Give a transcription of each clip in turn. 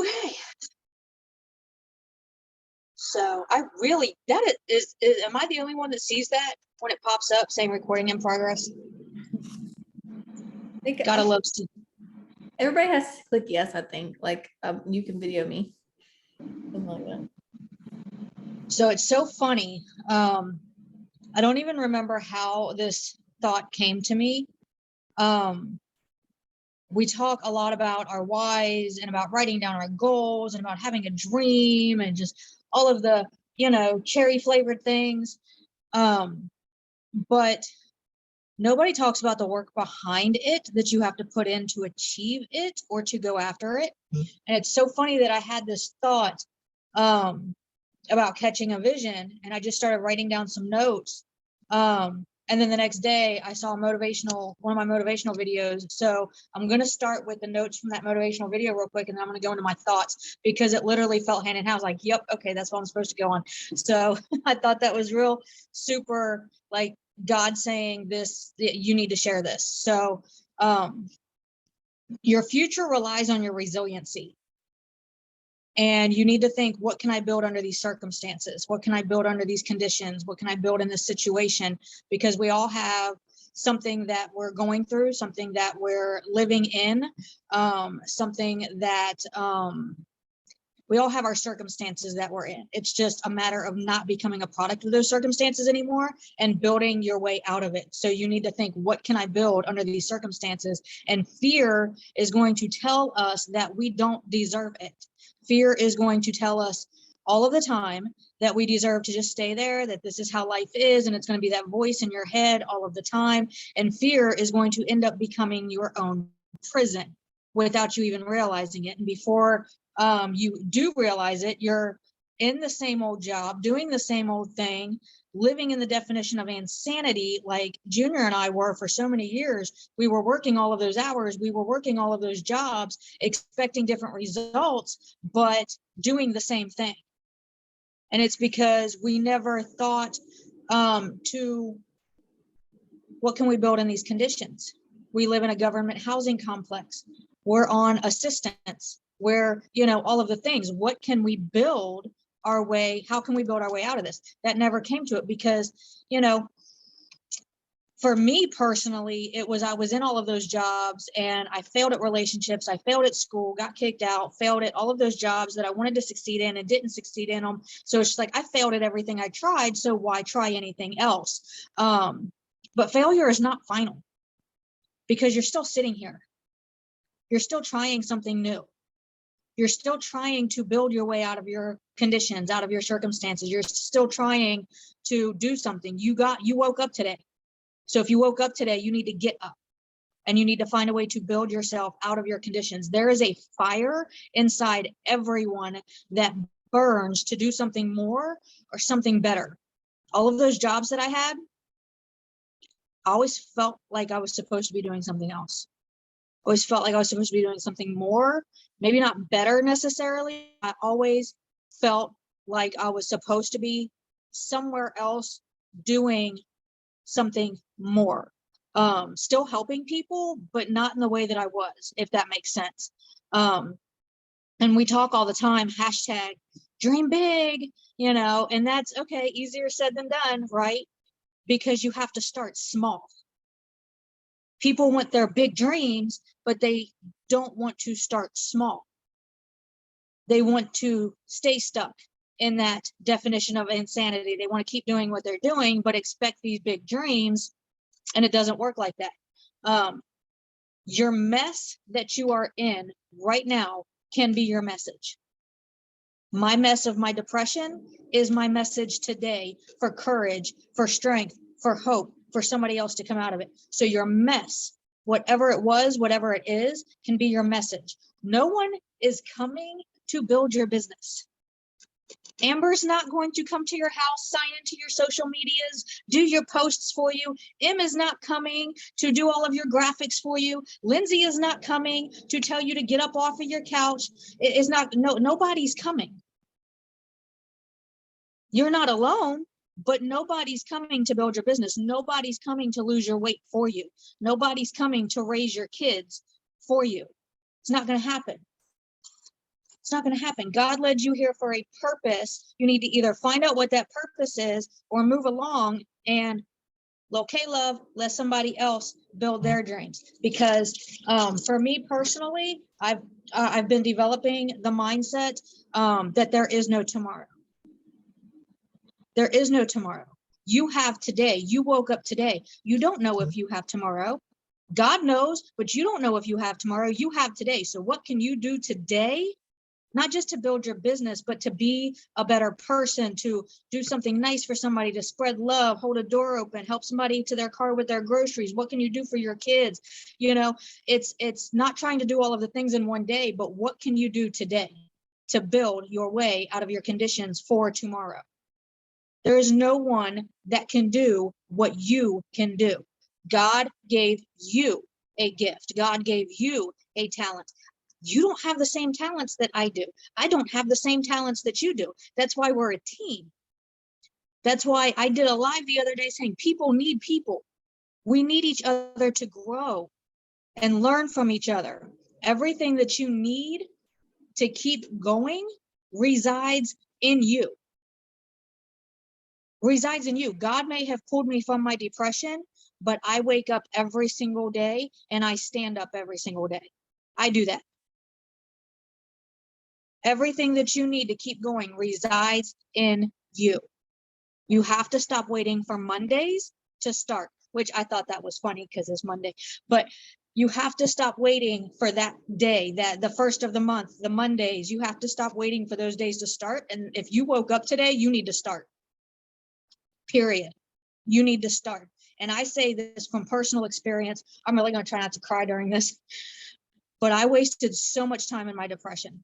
Okay. So I really, that is, am I the only one that sees that when it pops up saying recording in progress? Gotta love to. Everybody has to click yes, I think. Like you can video me. Something like that. So it's so funny. I don't even remember how this thought came to me. We talk a lot about our whys and about writing down our goals and about having a dream and just all of the, cherry flavored things. But nobody talks about the work behind it that you have to put in to achieve it or to go after it. And it's so funny that I had this thought about catching a vision, and I just started writing down some notes. And then the next day I saw one of my motivational videos. So I'm going to start with the notes from that motivational video real quick, and then I'm going to go into my thoughts, because it literally felt hand in hand. I was like, yep, okay, that's what I'm supposed to go on. So I thought that was real super, like God saying this, you need to share this. So your future relies on your resiliency. And you need to think, what can I build under these circumstances? What can I build under these conditions? What can I build in this situation? Because we all have something that we're going through, something that we're living in, something that we all have our circumstances that we're in. It's just a matter of not becoming a product of those circumstances anymore and building your way out of it. So you need to think, what can I build under these circumstances? And fear is going to tell us that we don't deserve it. Fear is going to tell us all of the time that we deserve to just stay there, that this is how life is, and it's going to be that voice in your head all of the time. And fear is going to end up becoming your own prison without you even realizing it. And before you do realize it, you're in the same old job, doing the same old thing, living in the definition of insanity, like Junior and I were for so many years. We were working all of those hours, we were working all of those jobs, expecting different results, but doing the same thing. And it's because we never thought to, what can we build in these conditions? We live in a government housing complex. We're on assistance. Where, all of the things, what can we build our way? How can we build our way out of this? That never came to it, because, for me personally, I was in all of those jobs, and I failed at relationships. I failed at school, got kicked out, failed at all of those jobs that I wanted to succeed in and didn't succeed in them. So it's just like, I failed at everything I tried. So why try anything else? But failure is not final, because you're still sitting here. You're still trying something new. You're still trying to build your way out of your conditions, out of your circumstances. You're still trying to do something. You woke up today. So if you woke up today, you need to get up, and you need to find a way to build yourself out of your conditions. There is a fire inside everyone that burns to do something more or something better. All of those jobs that I had, I always felt like I was supposed to be doing something else. Always felt like I was supposed to be doing something more, maybe not better necessarily. I always felt like I was supposed to be somewhere else doing something more, still helping people, but not in the way that I was, if that makes sense. And we talk all the time, hashtag dream big, and that's okay, easier said than done, right? Because you have to start small. People want their big dreams, but they don't want to start small. They want to stay stuck in that definition of insanity. They want to keep doing what they're doing, but expect these big dreams, and it doesn't work like that. Your mess that you are in right now can be your message. My mess of my depression is my message today for courage, for strength, for hope, for somebody else to come out of it. So your mess, whatever it was, whatever it is, can be your message. No one is coming to build your business. Amber's not going to come to your house, sign into your social medias, do your posts for you. Em is not coming to do all of your graphics for you. Lindsay is not coming to tell you to get up off of your couch. It is not, nobody's coming. You're not alone, but nobody's coming to build your business. Nobody's coming to lose your weight for you. Nobody's coming to raise your kids for you. It's not going to happen. It's not going to happen. God led you here for a purpose. You need to either find out what that purpose is or move along and, okay, love, let somebody else build their dreams. Because for me personally, I've been developing the mindset that there is no tomorrow. There is no tomorrow. You have today. You woke up today. You don't know if you have tomorrow. God knows, but you don't know if you have tomorrow. You have today. So what can you do today? Not just to build your business, but to be a better person, to do something nice for somebody, to spread love, hold a door open, help somebody to their car with their groceries. What can you do for your kids? You know, it's not trying to do all of the things in one day, but what can you do today to build your way out of your conditions for tomorrow? There is no one that can do what you can do. God gave you a gift. God gave you a talent. You don't have the same talents that I do. I don't have the same talents that you do. That's why we're a team. That's why I did a live the other day saying people need people. We need each other to grow and learn from each other. Everything that you need to keep going resides in you. Resides in you. God may have pulled me from my depression, but I wake up every single day and I stand up every single day. I do that. Everything that you need to keep going resides in you. You have to stop waiting for Mondays to start, which I thought that was funny because it's Monday, but you have to stop waiting for that day, that the first of the month, the Mondays. You have to stop waiting for those days to start. And if you woke up today, you need to start. Period. You need to start. And I say this from personal experience. I'm really going to try not to cry during this, but I wasted so much time in my depression.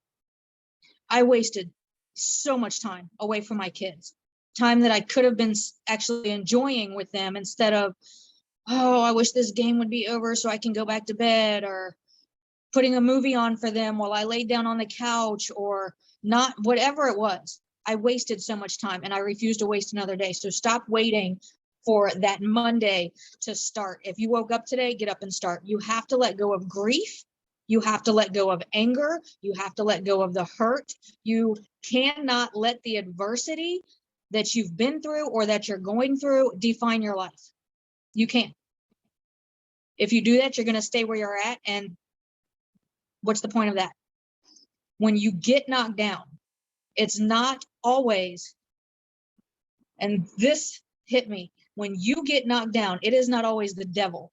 I wasted so much time away from my kids, time that I could have been actually enjoying with them instead of, oh, I wish this game would be over so I can go back to bed, or putting a movie on for them while I laid down on the couch, or not, whatever it was. I wasted so much time and I refuse to waste another day. So stop waiting for that Monday to start. If you woke up today, get up and start. You have to let go of grief. You have to let go of anger. You have to let go of the hurt. You cannot let the adversity that you've been through or that you're going through define your life. You can't. If you do that, you're going to stay where you're at. And what's the point of that? When you get knocked down, it's not always, and this hit me, when you get knocked down, it is not always the devil.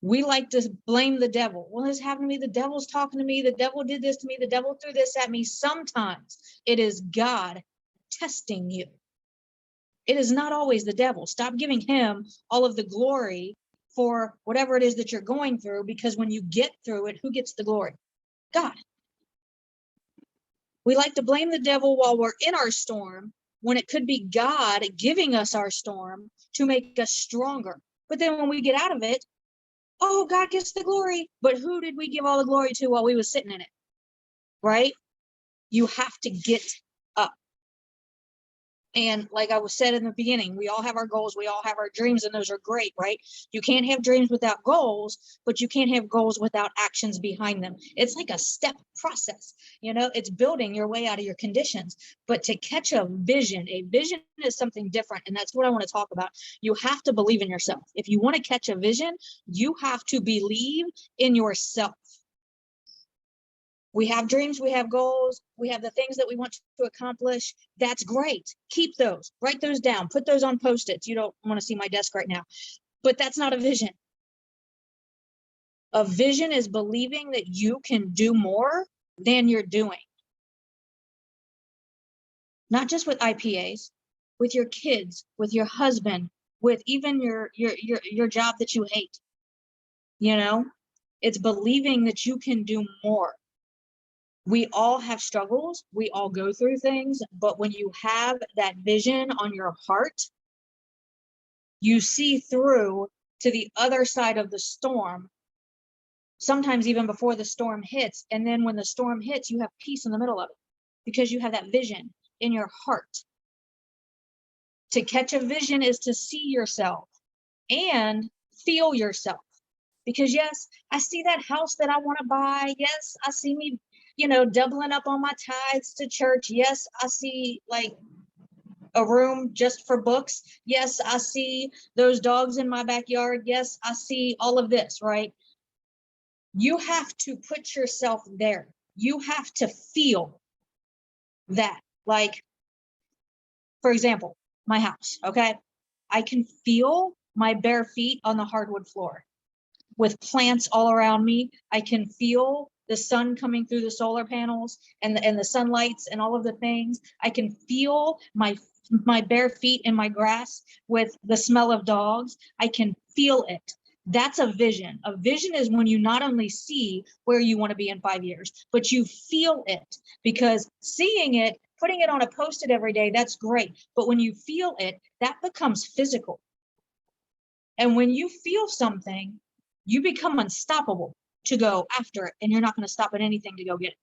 We like to blame the devil. Well, this happened to me. The devil's talking to me. The devil did this to me. The devil threw this at me. Sometimes it is God testing you. It is not always the devil. Stop giving him all of the glory for whatever it is that you're going through, because when you get through it, who gets the glory? God. We like to blame the devil while we're in our storm, when it could be God giving us our storm to make us stronger. But then when we get out of it, oh, God gets the glory. But who did we give all the glory to while we was sitting in it? Right? You have to get up. And like I was said in the beginning, we all have our goals, we all have our dreams, and those are great, right? You can't have dreams without goals, but you can't have goals without actions behind them. It's like a step process, it's building your way out of your conditions. But to catch a vision is something different. And that's what I want to talk about. You have to believe in yourself. If you want to catch a vision, you have to believe in yourself. We have dreams, we have goals, we have the things that we want to accomplish. That's great. Keep those, write those down, put those on Post-its. You don't want to see my desk right now, but that's not a vision. A vision is believing that you can do more than you're doing. Not just with IPAs, with your kids, with your husband, with even your job that you hate. It's believing that you can do more. We all have struggles. We all go through things. But when you have that vision on your heart, you see through to the other side of the storm, sometimes even before the storm hits. And then when the storm hits, you have peace in the middle of it because you have that vision in your heart. To catch a vision is to see yourself and feel yourself. Because yes, I see that house that I want to buy. Yes, I see me doubling up on my tithes to church. Yes, I see like a room just for books. Yes, I see those dogs in my backyard. Yes, I see all of this, right? You have to put yourself there. You have to feel that. Like, for example, my house, okay? I can feel my bare feet on the hardwood floor with plants all around me. I can feel the sun coming through the solar panels and the sunlights and all of the things. I can feel my bare feet in my grass with the smell of dogs. I can feel it. That's a vision. A vision is when you not only see where you want to be in 5 years, but you feel it, because seeing it, putting it on a post-it every day, that's great. But when you feel it, that becomes physical. And when you feel something, you become unstoppable to go after it, and you're not going to stop at anything to go get it.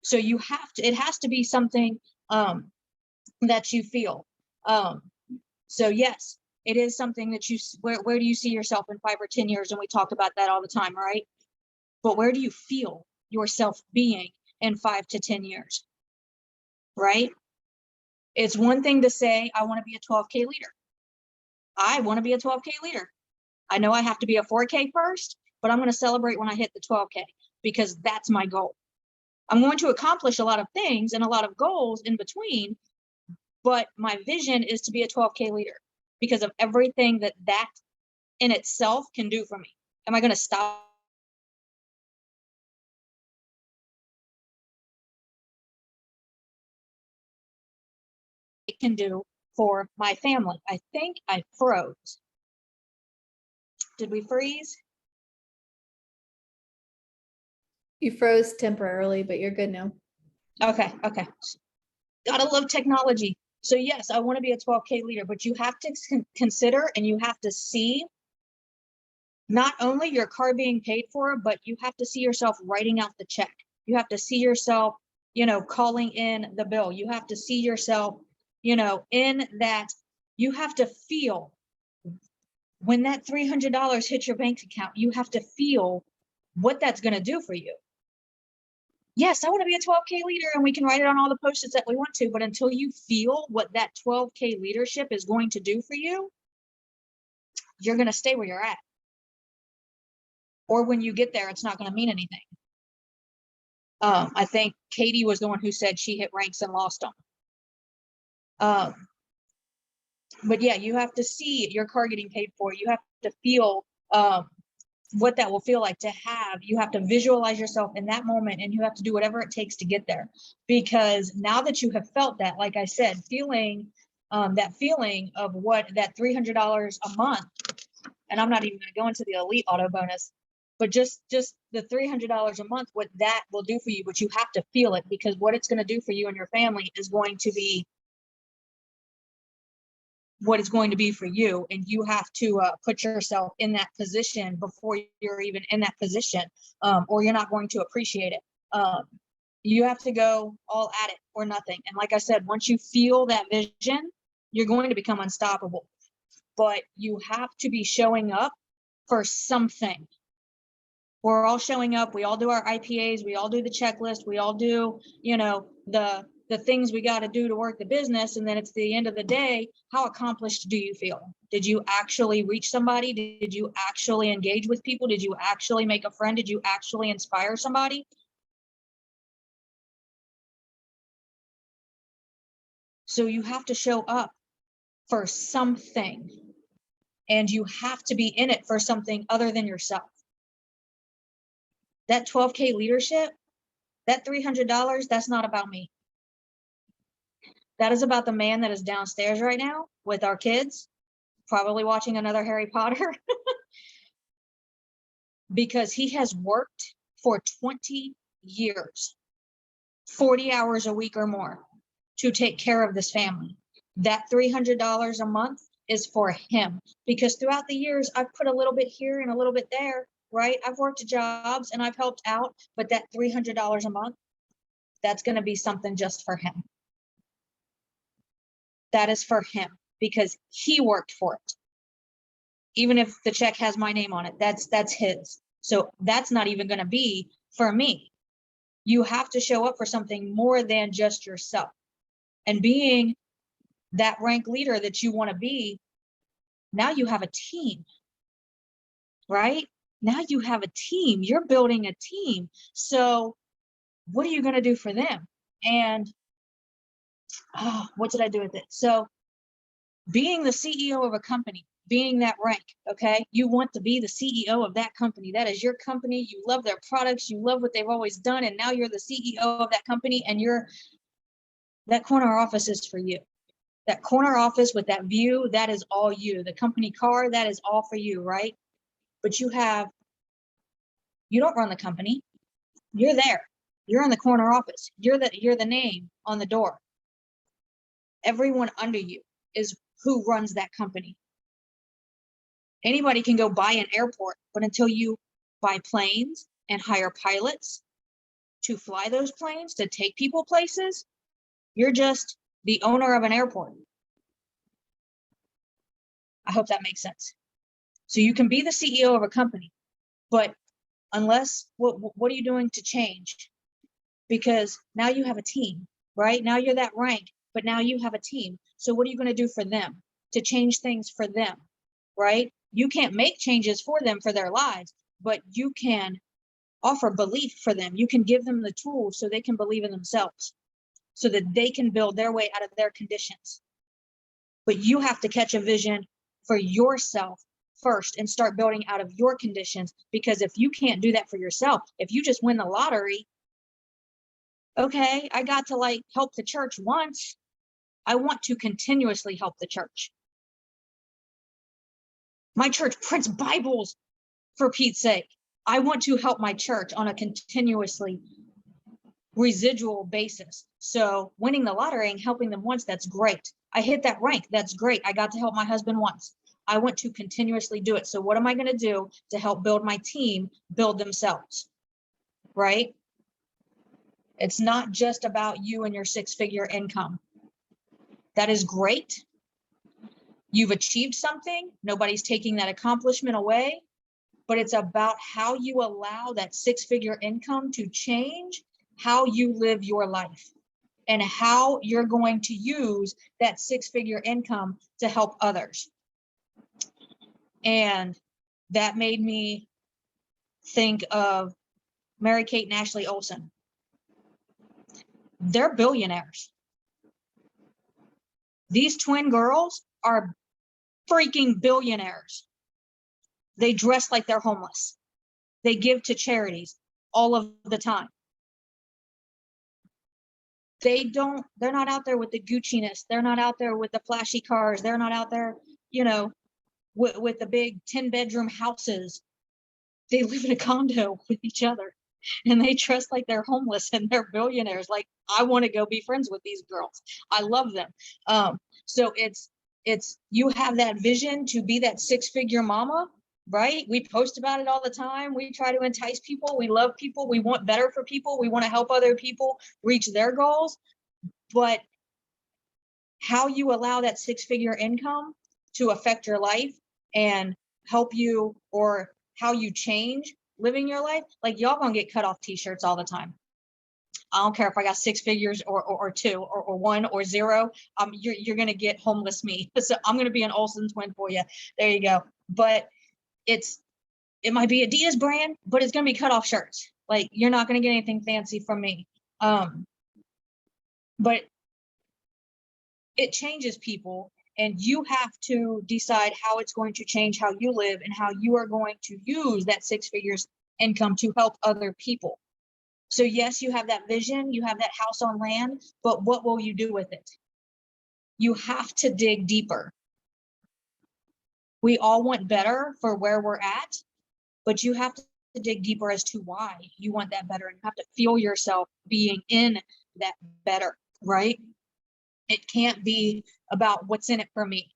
So you have to, it has to be something that you feel. So yes, it is something that you, where do you see yourself in 5 or 10 years? And we talk about that all the time, right? But where do you feel yourself being in 5 to 10 years, right? It's one thing to say, I want to be a 12K leader. I want to be a 12K leader. I know I have to be a 4K first, but I'm going to celebrate when I hit the 12K, because that's my goal. I'm going to accomplish a lot of things and a lot of goals in between, but my vision is to be a 12K leader because of everything that in itself can do for me. Am I going to stop? It can do for my family. I think I froze. Did we freeze? You froze temporarily, but you're good now. Okay. Gotta love technology. So yes, I want to be a 12K leader, but you have to consider and you have to see not only your car being paid for, but you have to see yourself writing out the check. You have to see yourself, calling in the bill. You have to see yourself, in that. You have to feel when that $300 hits your bank account. You have to feel what that's going to do for you. Yes, I want to be a 12K leader, and we can write it on all the post-its that we want to, but until you feel what that 12K leadership is going to do for you, you're going to stay where you're at. Or when you get there, it's not going to mean anything. I think Katie was the one who said she hit ranks and lost them. But yeah, you have to see your car getting paid for. You have to feel what that will feel like to have. You have to visualize yourself in that moment, and you have to do whatever it takes to get there. Because now that you have felt that, like I said, feeling that feeling of what that $300 a month, and I'm not even going to go into the elite auto bonus, but just the $300 a month, what that will do for you. But you have to feel it, because what it's going to do for you and your family is going to be what it's going to be for you. And you have to put yourself in that position before you're even in that position, or you're not going to appreciate it. You have to go all at it or nothing. And like I said, once you feel that vision, you're going to become unstoppable. But you have to be showing up for something. We're all showing up. We all do our IPAs. We all do the checklist. We all do, the things we got to do to work the business. And then it's the end of the day. How accomplished do you feel? Did you actually reach somebody? Did you actually engage with people? Did you actually make a friend? Did you actually inspire somebody? So you have to show up for something, and you have to be in it for something other than yourself. That 12K leadership, that $300, that's not about me. That is about the man that is downstairs right now with our kids, probably watching another Harry Potter, because he has worked for 20 years, 40 hours a week or more to take care of this family. That $300 a month is for him, because throughout the years, I've put a little bit here and a little bit there, right? I've worked jobs and I've helped out, but that $300 a month, that's going to be something just for him. That is for him, because he worked for it. Even if the check has my name on it, that's his. So that's not even going to be for me. You have to show up for something more than just yourself. And being that rank leader that you want to be, now you have a team, right? Now you have a team. You're building a team. So what are you going to do for them? And what did I do with it? So being the CEO of a company, being that rank, okay? You want to be the CEO of that company. That is your company. You love their products. You love what they've always done. And now you're the CEO of that company, and that corner office is for you. That corner office with that view, that is all you. The company car, that is all for you, right? But you don't run the company. You're there. You're in the corner office. You're the name on the door. Everyone under you is who runs that company. Anybody can go buy an airport, but until you buy planes and hire pilots to fly those planes, to take people places, you're just the owner of an airport. I hope that makes sense. So you can be the CEO of a company, but unless, what are you doing to change? Because now you have a team, right? Now you're that rank, but now you have a team. So what are you going to do for them to change things for them, right? You can't make changes for them for their lives, but you can offer belief for them. You can give them the tools so they can believe in themselves, so that they can build their way out of their conditions. But you have to catch a vision for yourself first and start building out of your conditions. Because if you can't do that for yourself, if you just win the lottery, okay, I got to help the church once. I want to continuously help the church. My church prints Bibles, for Pete's sake. I want to help my church on a continuously residual basis. So winning the lottery and helping them once, that's great. I hit that rank, that's great. I got to help my husband once. I want to continuously do it. So what am I going to do to help build my team build themselves, right? It's not just about you and your six-figure income. That is great. You've achieved something. Nobody's taking that accomplishment away, but it's about how you allow that six-figure income to change how you live your life and how you're going to use that six-figure income to help others. And that made me think of Mary-Kate and Ashley Olsen. They're billionaires. These twin girls are freaking billionaires. They dress like they're homeless. They give to charities all of the time. They're not out there with the Gucci-ness. They're not out there with the flashy cars. They're not out there, with the big 10-bedroom houses. They live in a condo with each other, and they dress like they're homeless, and they're billionaires. Like, I want to go be friends with these girls. I love them. So it's you have that vision to be that six-figure mama, right? We post about it all the time. We try to entice people. We love people. We want better for people. We want to help other people reach their goals. But how you allow that six-figure income to affect your life and help you, or how you change living your life, like, y'all gonna get cut off t-shirts all the time. I don't care if I got six figures or two or one or zero. You're gonna get homeless me. So I'm gonna be an Olsen twin for you. There you go. But it might be Adidas brand, but it's gonna be cut off shirts. Like, you're not gonna get anything fancy from me. But it changes people, and you have to decide how it's going to change how you live and how you are going to use that six figures income to help other people. So yes, you have that vision, you have that house on land, but what will you do with it? You have to dig deeper. We all want better for where we're at, but you have to dig deeper as to why you want that better, and you have to feel yourself being in that better, right? It can't be about what's in it for me.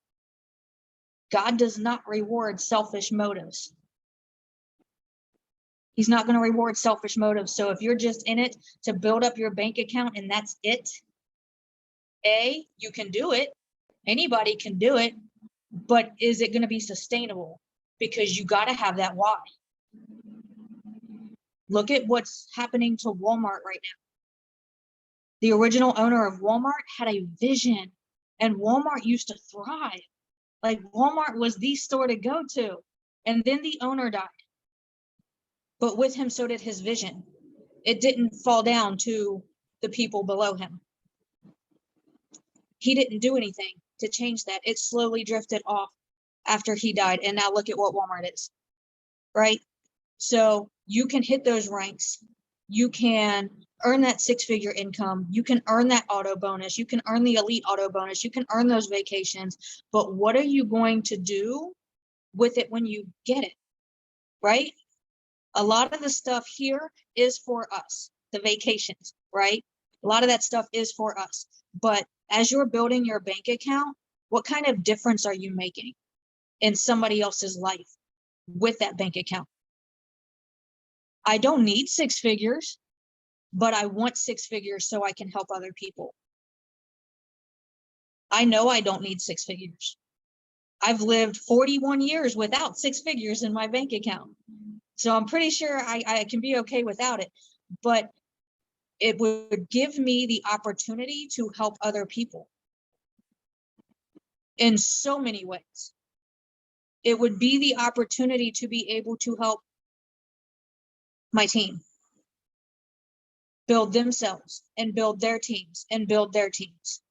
God does not reward selfish motives. He's not going to reward selfish motives. So if you're just in it to build up your bank account and that's it, you can do it. Anybody can do it, but is it going to be sustainable? Because you got to have that why. Look at what's happening to Walmart right now. The original owner of Walmart had a vision, and Walmart used to thrive. Like Walmart was the store to go to. And then the owner died. But with him, so did his vision. It didn't fall down to the people below him. He didn't do anything to change that. It slowly drifted off after he died. And now look at what Walmart is, right? So you can hit those ranks. You can earn that 6-figure income. You can earn that auto bonus. You can earn the elite auto bonus. You can earn those vacations. But what are you going to do with it when you get it, right? A lot of the stuff here is for us, the vacations, right? A lot of that stuff is for us. But as you're building your bank account, what kind of difference are you making in somebody else's life with that bank account? I don't need 6 figures, but I want 6 figures so I can help other people. I know I don't need 6 figures. I've lived 41 years without 6 figures in my bank account. So I'm pretty sure I can be okay without it, but it would give me the opportunity to help other people in so many ways. It would be the opportunity to be able to help my team build themselves and build their teams and build their teams.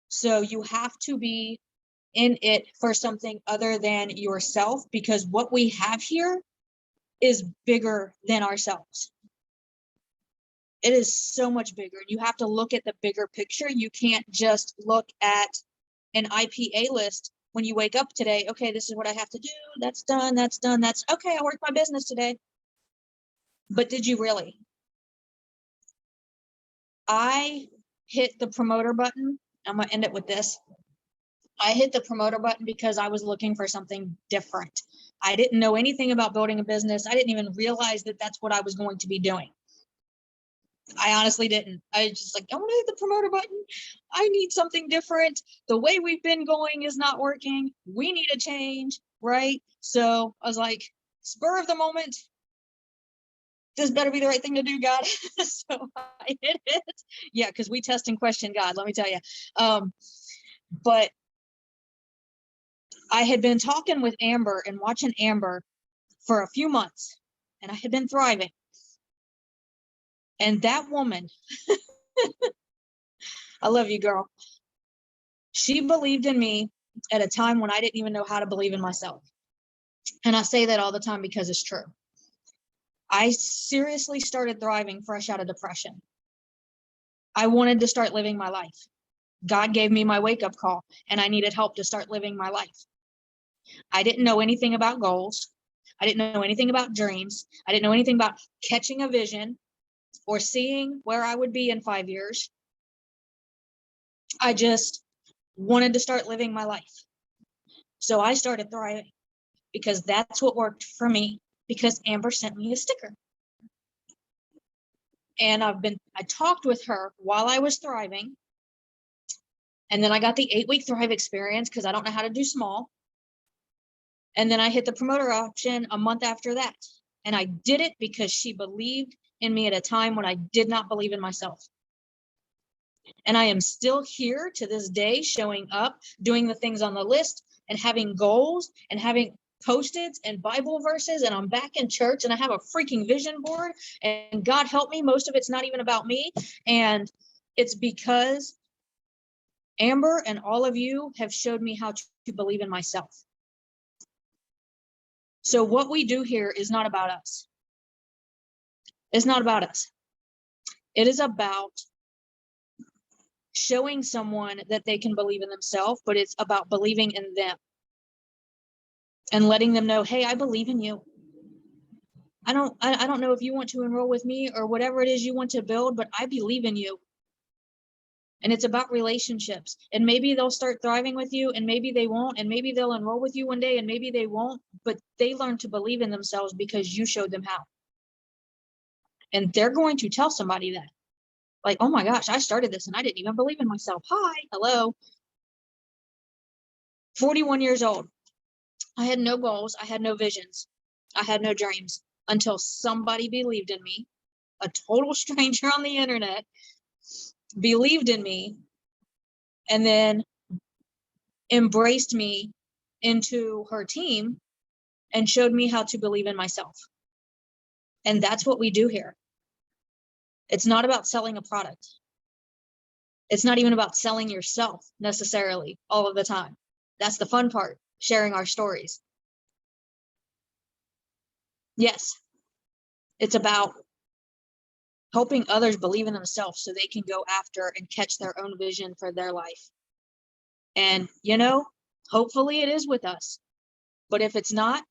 So you have to be in it for something other than yourself, because what we have here is bigger than ourselves. It is so much bigger. You have to look at the bigger picture. You can't just look at an IPA list when you wake up today. Okay, this is what I have to do. That's done. That's done. That's okay. I worked my business today. But did you really? I hit the promoter button. I'm going to end it with this. I hit the promoter button because I was looking for something different. I didn't know anything about building a business. I didn't even realize that that's what I was going to be doing. I honestly didn't. I was just like, I want to hit the promoter button. I need something different. The way we've been going is not working. We need a change, right? So I was like, spur of the moment, this better be the right thing to do, God. So I hit it. Yeah, because we test and question God, let me tell you. But I had been talking with Amber and watching Amber for a few months, and I had been thriving. And that woman, I love you, girl. She believed in me at a time when I didn't even know how to believe in myself. And I say that all the time because it's true. I seriously started thriving fresh out of depression. I wanted to start living my life. God gave me my wake-up call, and I needed help to start living my life. I didn't know anything about goals. I didn't know anything about dreams. I didn't know anything about catching a vision or seeing where I would be in 5 years. I just wanted to start living my life. So I started thriving because that's what worked for me, because Amber sent me a sticker. And I talked with her while I was thriving. And then I got the 8-week Thrive experience because I don't know how to do small. And then I hit the promoter option a month after that. And I did it because she believed in me at a time when I did not believe in myself. And I am still here to this day, showing up, doing the things on the list, and having goals, and having Post-its and Bible verses, and I'm back in church, and I have a freaking vision board, and God help me, most of it's not even about me. And it's because Amber and all of you have showed me how to believe in myself. So what we do here is not about us. It's not about us. It is about showing someone that they can believe in themselves, but it's about believing in them and letting them know, hey, I believe in you. I don't know if you want to enroll with me or whatever it is you want to build, but I believe in you. And it's about relationships. And maybe they'll start thriving with you, and maybe they won't, and maybe they'll enroll with you one day, and maybe they won't, but they learn to believe in themselves because you showed them how. And they're going to tell somebody that. Like, oh my gosh, I started this and I didn't even believe in myself. Hi, hello. 41 years old. I had no goals. I had no visions. I had no dreams. until somebody believed in me. A total stranger on the internet believed in me and then embraced me into her team and showed me how to believe in myself. And that's what we do here. It's not about selling a product. It's not even about selling yourself necessarily all of the time. That's the fun part, sharing our stories. Yes, it's about helping others believe in themselves so they can go after and catch their own vision for their life. And, you know, hopefully it is with us. But if it's not,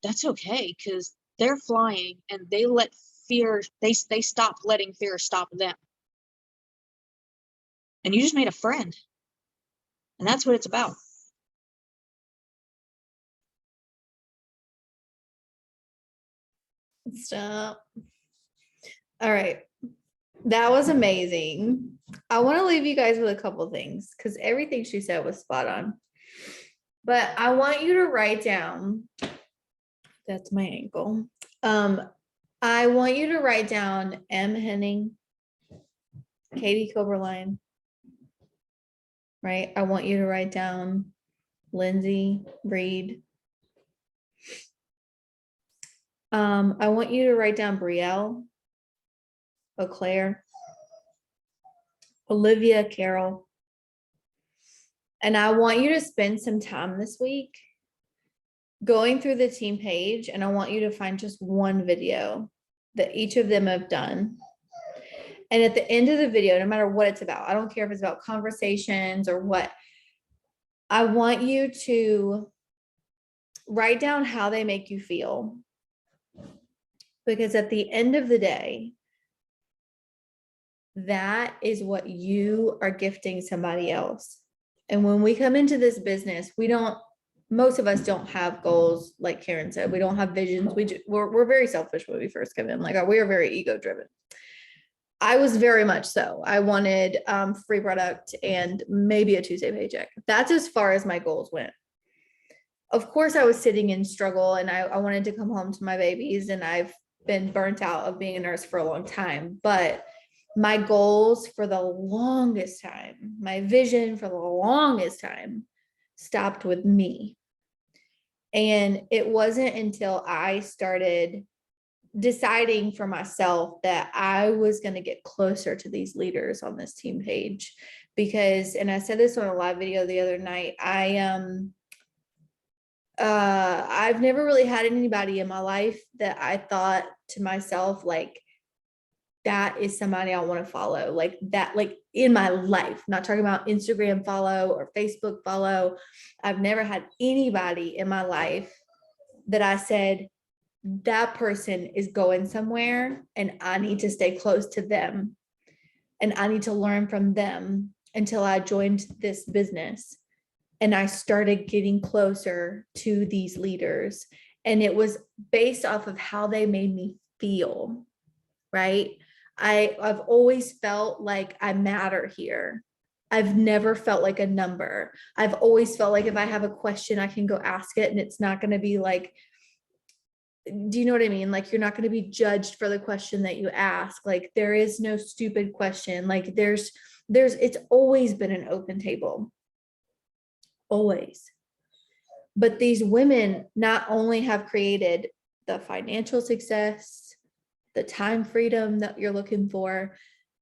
that's okay, because they're flying and they let fear, they stop letting fear stop them. And you just made a friend. And that's what it's about. Stop. All right. That was amazing. I want to leave you guys with a couple things because everything she said was spot on. But I want you to write down, that's my ankle. I want you to write down M. Henning, Katie Coberline, right? I want you to write down Lindsay Reed. I want you to write down Brielle, Auclair, Olivia Carroll. And I want you to spend some time this week going through the team page, and I want you to find just one video that each of them have done. And at the end of the video, no matter what it's about, I don't care if it's about conversations or what, I want you to write down how they make you feel. Because at the end of the day, that is what you are gifting somebody else. And when we come into this business, most of us don't have goals. Like Karen said, we don't have visions. We're very selfish when we first come in. Like we are very ego driven. I was very much so. I wanted free product and maybe a Tuesday paycheck. That's as far as my goals went. Of course, I was sitting in struggle and I wanted to come home to my babies, and I've been burnt out of being a nurse for a long time. But my goals for the longest time, my vision for the longest time stopped with me. And it wasn't until I started deciding for myself that I was going to get closer to these leaders on this team page. Because, and I said this on a live video the other night, I've never really had anybody in my life that I thought to myself, like, that is somebody I want to follow, like that, like in my life, not talking about Instagram follow or Facebook follow. I've never had anybody in my life that I said, that person is going somewhere and I need to stay close to them and I need to learn from them, until I joined this business and I started getting closer to these leaders. And it was based off of how they made me feel, right? I've always felt like I matter here. I've never felt like a number. I've always felt like if I have a question, I can go ask it and it's not going to be like, do you know what I mean? Like, you're not going to be judged for the question that you ask. Like, there is no stupid question. Like it's always been an open table. Always. But these women not only have created the financial success, the time freedom that you're looking for,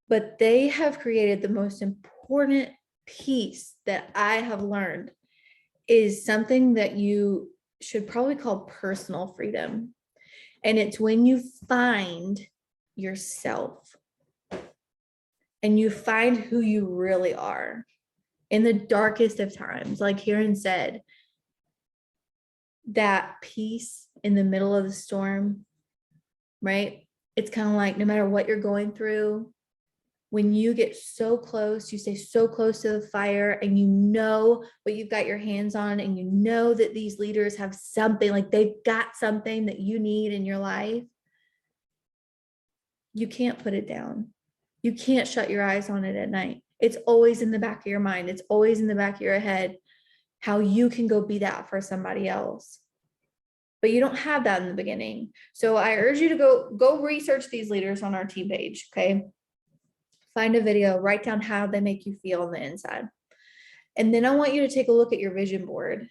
but they have created the most important piece that I have learned is something that you should probably call personal freedom. And it's when you find yourself and you find who you really are in the darkest of times. Like Karen said, that peace in the middle of the storm, right? It's kind of like no matter what you're going through, when you get so close, you stay so close to the fire and you know what you've got your hands on, and you know that these leaders have something, like they've got something that you need in your life. You can't put it down. You can't shut your eyes on it at night. It's always in the back of your mind. It's always in the back of your head, how you can go be that for somebody else. but you don't have that in the beginning. So I urge you to go research these leaders on our team page. Okay. Find a video, write down how they make you feel on the inside. And then I want you to take a look at your vision board.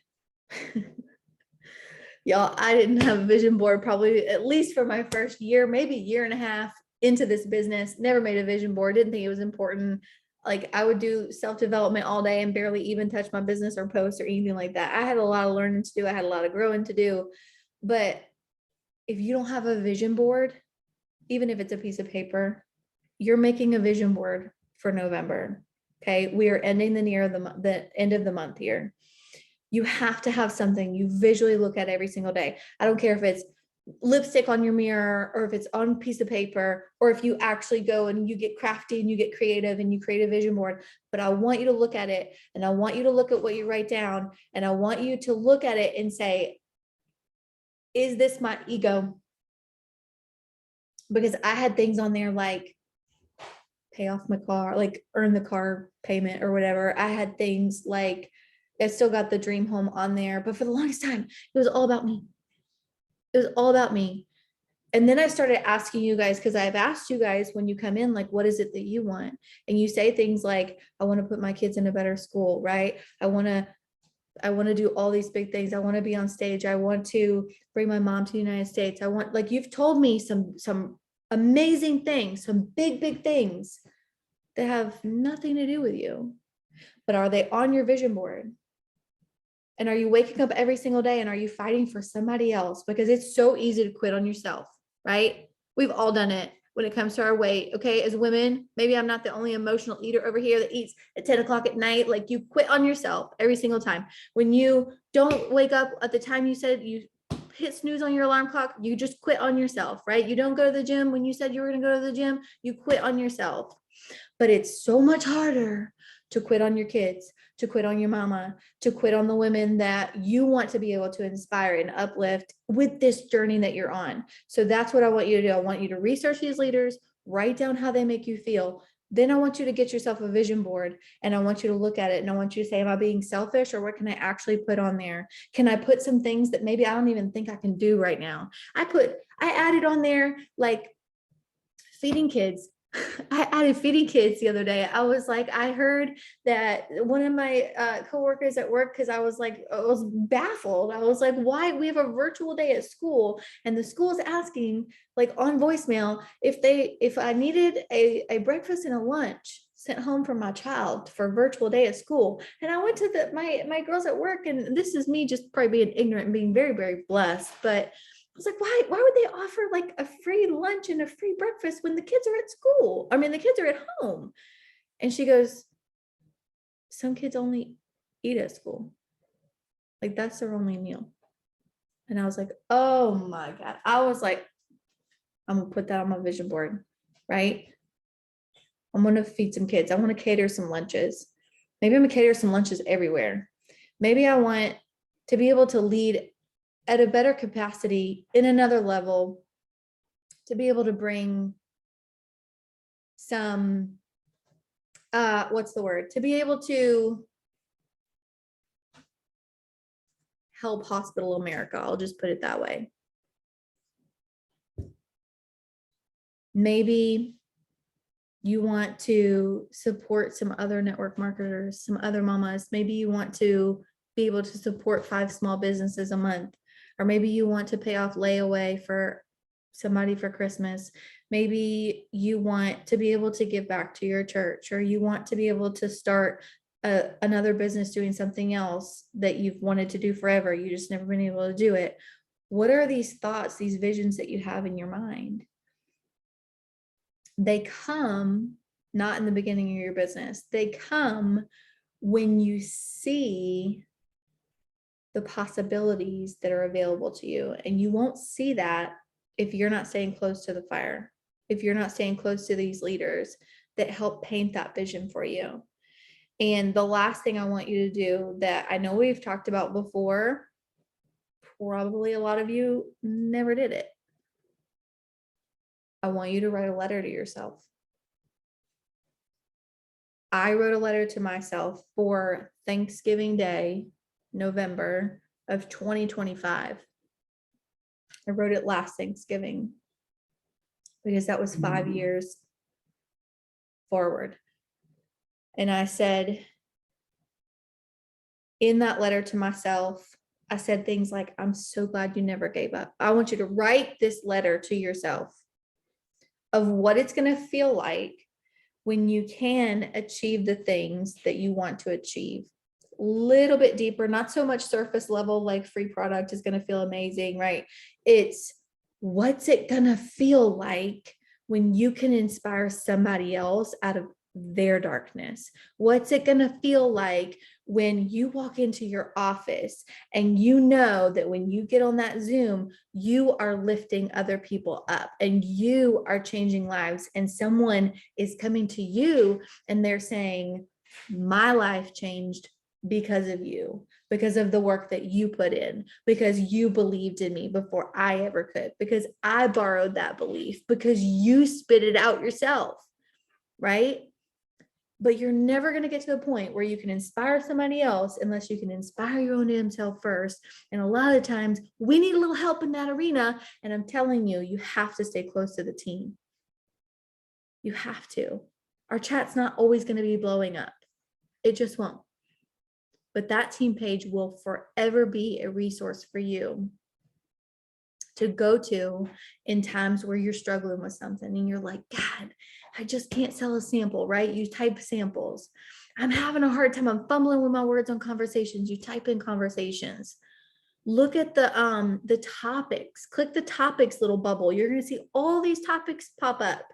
Y'all, I didn't have a vision board probably at least for my first year, maybe year and a half into this business. Never made a vision board, didn't think it was important. Like I would do self-development all day and barely even touch my business or post or anything like that. I had a lot of learning to do. I had a lot of growing to do. But if you don't have a vision board, even if it's a piece of paper, you're making a vision board for November. Okay. We are ending the end of the month here. You have to have something you visually look at every single day. I don't care if it's lipstick on your mirror or if it's on a piece of paper, or if you actually go and you get crafty and you get creative and you create a vision board. But I want you to look at it, and I want you to look at what you write down, and I want you to look at it and say, is this my ego? Because I had things on there like pay off my car, like earn the car payment or whatever. I had things like, I still got the dream home on there, but for the longest time, it was all about me. It was all about me. And then I started asking you guys, because I've asked you guys when you come in, like, what is it that you want? And you say things like, I want to put my kids in a better school, right? I want to do all these big things. I want to be on stage. I want to bring my mom to the United States. I want, like, you've told me some amazing things, some big things that have nothing to do with you. But are they on your vision board? And are you waking up every single day and are you fighting for somebody else? Because it's so easy to quit on yourself, right? We've all done it when it comes to our weight. Okay. As women, maybe I'm not the only emotional eater over here that eats at 10 o'clock at night. Like, you quit on yourself every single time. When you don't wake up at the time you said, you hit snooze on your alarm clock, you just quit on yourself, right? You don't go to the gym when you said you were going to go to the gym, you quit on yourself. But it's so much harder to quit on your kids, to quit on your mama, to quit on the women that you want to be able to inspire and uplift with this journey that you're on. So that's what I want you to do. I want you to research these leaders, write down how they make you feel. Then I want you to get yourself a vision board, and I want you to look at it, and I want you to say, am I being selfish, or what can I actually put on there? Can I put some things that maybe I don't even think I can do right now? I added on there like feeding kids. I added feeding kids the other day. I was like, I heard that one of my coworkers at work, because I was baffled. I was like, why? We have a virtual day at school, and the school is asking, like, on voicemail, if I needed a breakfast and a lunch sent home for my child for a virtual day at school. And I went to my girls at work, and this is me just probably being ignorant and being very, very blessed, but I was like, why would they offer like a free lunch and a free breakfast when the kids are at school? I mean, the kids are at home. And she goes, some kids only eat at school. Like, that's their only meal. And I was like, oh my God. I was like, I'm gonna put that on my vision board, right? I'm gonna feed some kids. I want to cater some lunches. Maybe I'm gonna cater some lunches everywhere. Maybe I want to be able to lead at a better capacity in another level, to be able to bring some, to be able to help Hospital America. I'll just put it that way. Maybe you want to support some other network marketers, some other mamas. Maybe you want to be able to support 5 small businesses a month. Or maybe you want to pay off layaway for somebody for Christmas. Maybe you want to be able to give back to your church, or you want to be able to start another business doing something else that you've wanted to do forever. You just never been able to do it. What are these thoughts, these visions that you have in your mind? They come not in the beginning of your business. They come when you see the possibilities that are available to you. And you won't see that if you're not staying close to the fire, if you're not staying close to these leaders that help paint that vision for you. And the last thing I want you to do, that I know we've talked about before, probably a lot of you never did it. I want you to write a letter to yourself. I wrote a letter to myself for Thanksgiving Day, November of 2025. I wrote it last Thanksgiving because that was 5 years forward. And I said, in that letter to myself, I said things like, I'm so glad you never gave up. I want you to write this letter to yourself of what it's going to feel like when you can achieve the things that you want to achieve. Little bit deeper, not so much surface level, like free product is going to feel amazing, right? It's what's it going to feel like when you can inspire somebody else out of their darkness? What's it going to feel like when you walk into your office and you know that when you get on that Zoom, you are lifting other people up and you are changing lives, and someone is coming to you and they're saying, my life changed because of you, because of the work that you put in, because you believed in me before I ever could, because I borrowed that belief, because you spit it out yourself, right? But you're never going to get to the point where you can inspire somebody else unless you can inspire your own damn self first. And a lot of times we need a little help in that arena. And I'm telling you, you have to stay close to the team. You have to. Our chat's not always going to be blowing up. It just won't. But that team page will forever be a resource for you to go to in times where you're struggling with something and you're like, God, I just can't sell a sample, right? You type samples. I'm having a hard time. I'm fumbling with my words on conversations. You type in conversations. Look at the topics. Click the topics little bubble. You're going to see all these topics pop up.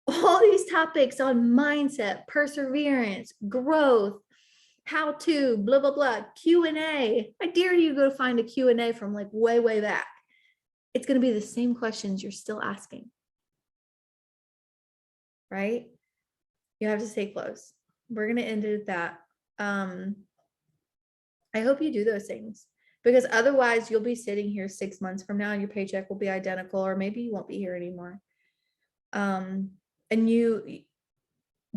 All these topics on mindset, perseverance, growth, how to, blah, blah, blah, Q&A. I dare you to go find a Q&A from like way, way back. It's going to be the same questions you're still asking, right? You have to stay close. We're going to end it at that. I hope you do those things, because otherwise you'll be sitting here 6 months from now and your paycheck will be identical, or maybe you won't be here anymore. And you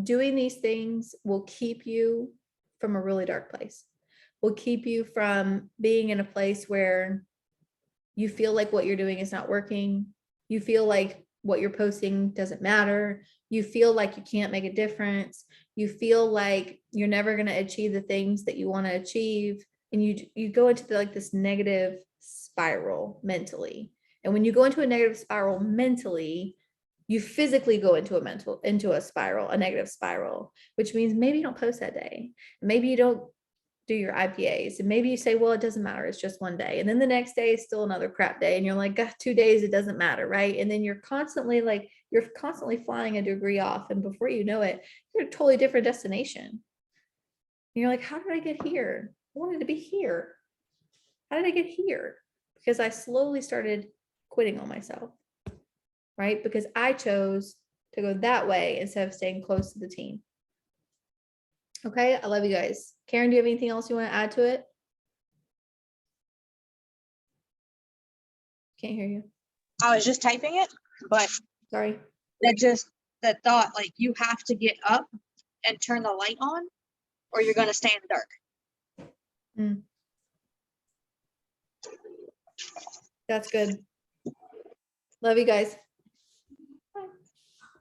doing these things will keep you from a really dark place, will keep you from being in a place where you feel like what you're doing is not working. You feel like what you're posting doesn't matter. You feel like you can't make a difference. You feel like you're never going to achieve the things that you want to achieve. And you go into like this negative spiral mentally. And when you go into a negative spiral mentally, you physically go into a spiral, a negative spiral, which means maybe you don't post that day. Maybe you don't do your IPAs, and maybe you say, well, it doesn't matter. It's just one day. And then the next day is still another crap day. And you're like, 2 days, it doesn't matter. Right. And then you're constantly flying a degree off. And before you know it, you're a totally different destination. And you're like, how did I get here? I wanted to be here. How did I get here? Because I slowly started quitting on myself. Right? Because I chose to go that way instead of staying close to the team. Okay, I love you guys. Karen, do you have anything else you want to add to it? Can't hear you. I was just typing it, but Sorry. that thought, like, you have to get up and turn the light on or you're going to stay in the dark. That's good. Love you guys.